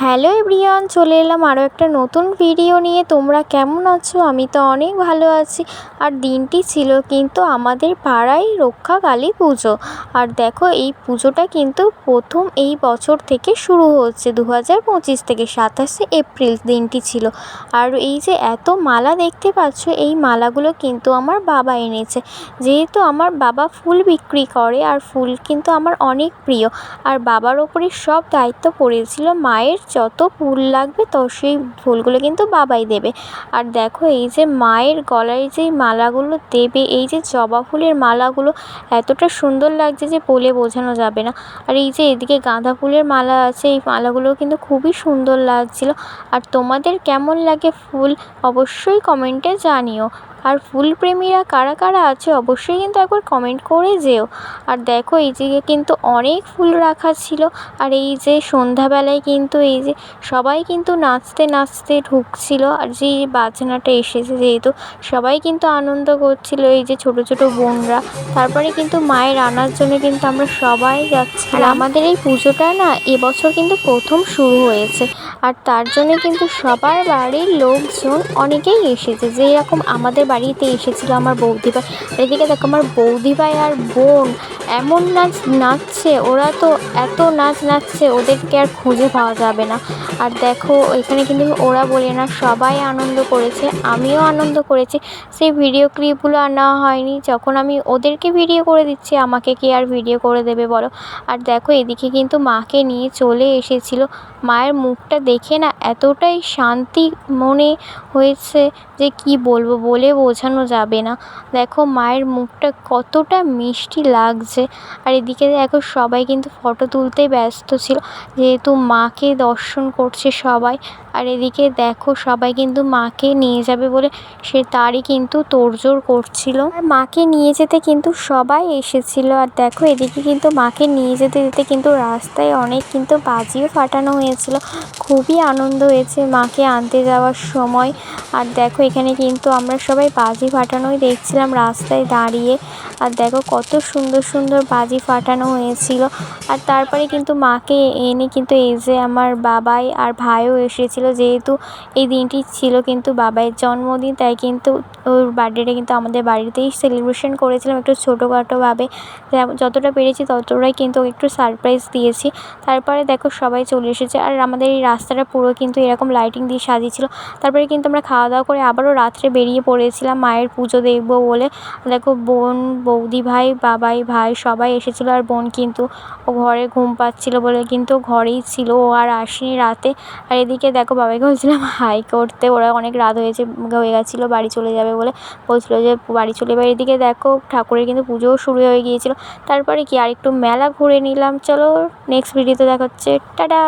Hello everyone, চলে এলাম আরও একটা নতুন ভিডিও নিয়ে। তোমরা কেমন আছো? আমি তো অনেক ভালো আছি। আর দিনটি ছিল কিন্তু আমাদের পাড়ায় রক্ষাকালী পুজো। আর দেখো, এই পুজোটা কিন্তু প্রথম এই বছর থেকে শুরু হচ্ছে, 2025 থেকে 27শে এপ্রিল দিনটি ছিল। আর এই যে এত মালা দেখতে পাচ্ছ, এই মালাগুলো কিন্তু আমার বাবা এনেছে। যেহেতু আমার বাবা ফুল বিক্রি করে আর ফুল কিন্তু আমার অনেক প্রিয়, আর বাবার ওপরে সব দায়িত্ব পড়েছিল মায়ের যত ফুল লাগবে তো সেই ফুলগুলো কিন্তু বাবাই দেবে। আর দেখো, এই যে মায়ের গলায় যেই মালাগুলো দেবে, এই যে জবা ফুলের মালাগুলো এতটা সুন্দর লাগছে যে বলে বোঝানো যাবে না। আর এই যে এদিকে গাঁদা ফুলের মালা আছে, এই মালাগুলো কিন্তু খুবই সুন্দর লাগছিল। আর তোমাদের কেমন লাগে ফুল অবশ্যই কমেন্টে জানিও। আর ফুলপ্রেমীরা কারা কারা আছে অবশ্যই কিন্তু একবার কমেন্ট করে যেও। আর দেখো, এই যে কিন্তু অনেক ফুল রাখা ছিল। আর এই যে সন্ধ্যাবেলায় কিন্তু এই যে সবাই কিন্তু নাচতে নাচতে ঢুকছিল। আর যে বাজনাটা এসেছে, যেহেতু সবাই কিন্তু আনন্দ করছিল, এই যে ছোট ছোট বোনরা। তারপরে কিন্তু মায়ের আনার জন্য কিন্তু আমরা সবাই যাচ্ছি। আর আমাদের এই পুজোটা না এবছর কিন্তু প্রথম শুরু হয়েছে। আর তার জন্য কিন্তু সবার বাড়ির লোকজন অনেকেই এসেছে, যেই রকম আমাদের বাড়িতে এসেছিলো আমার বৌদিভাই। আর এদিকে দেখো, আমার বৌদিভাই আর বোন এমন নাচ নাচছে, ওরা তো এত নাচ নাচছে ওদেরকে আর খুঁজে পাওয়া যাবে না। আর দেখো, এখানে কিন্তু ওরা বলে না, সবাই আনন্দ করেছে, আমিও আনন্দ করেছি। সেই ভিডিও ক্লিপগুলো আর নেওয়া হয়নি। যখন আমি ওদেরকে ভিডিও করে দিচ্ছি, আমাকে কে আর ভিডিও করে দেবে বলো। আর দেখো, এদিকে কিন্তু মাকে নিয়ে চলে এসেছিলো। মায়ের মুখটা দেখে না এতটাই শান্তি মনে হয়েছে যে কি বলবো, বলে বোঝানো যাবে না। দেখো মায়ের মুখটা কতটা মিষ্টি লাগছে। আর এদিকে দেখো, সবাই কিন্তু ফটো তুলতে ব্যস্ত ছিল, যেহেতু মাকে দর্শন করছে সবাই। আর এদিকে দেখো, সবাই কিন্তু মাকে নিয়ে যাবে বলে সে তারই কিন্তু তোড়জোড় করছিল। আর মাকে নিয়ে যেতে কিন্তু সবাই এসেছিল। আর দেখো, এদিকে কিন্তু মাকে নিয়ে যেতে যেতে কিন্তু রাস্তায় অনেক কিন্তু বাজিও ফাটানো হয়েছিল। খুবই আনন্দ হয়েছে মাকে আনতে যাওয়ার সময়। আর দেখো, এখানে কিন্তু আমরা সবাই বাজি ফাটানোই দেখছিলাম রাস্তায় দাঁড়িয়ে। আর দেখো, কত সুন্দর সুন্দর বাজি ফাটানো হয়েছিল। আর তারপরে কিন্তু মাকে এনে কিন্তু এই যে আমার বাবাই আর ভাইও এসেছিলো, যেহেতু এই দিনটি ছিল কিন্তু বাবাইয়ের জন্মদিন, তাই কিন্তু ওর বার্থডেটা কিন্তু আমাদের বাড়িতেই সেলিব্রেশন করেছিলাম একটু ছোটোখাটোভাবে। যতটা পেরেছি ততটাই কিন্তু একটু সারপ্রাইজ দিয়েছি। তারপরে দেখো, সবাই চলে এসেছে। আর আমাদের এই রাস্তাটা পুরো কিন্তু এরকম লাইটিং দিয়ে সাজিয়েছিল। তারপরে কিন্তু আমরা খাওয়া দাওয়া করে আবারও রাত্রে বেরিয়ে পড়েছিলাম মায়ের পুজো দেখবো বলে। দেখো, বোন, বৌদি ভাই, বাবাই ভাই সবাই এসেছিলো। আর বোন কিন্তু ও ঘরে ঘুম পাচ্ছিলো বলে কিন্তু ঘরেই ছিল, ও আর আসেনি রাতে। আর এদিকে দেখো, বাবাইকে বলছিলাম হাই করতে, ওরা অনেক রাত হয়ে গেছিলো, বাড়ি চলে যাবে বলে বলছিলো যে বাড়ি চলে যাবে। এদিকে দেখো, ঠাকুরের কিন্তু পুজোও শুরু হয়ে গিয়েছিলো। তারপরে কি আর একটু মেলা ঘুরে নিলাম। চলো নেক্সট ভিডিওতে দেখা হচ্ছে, টাটা।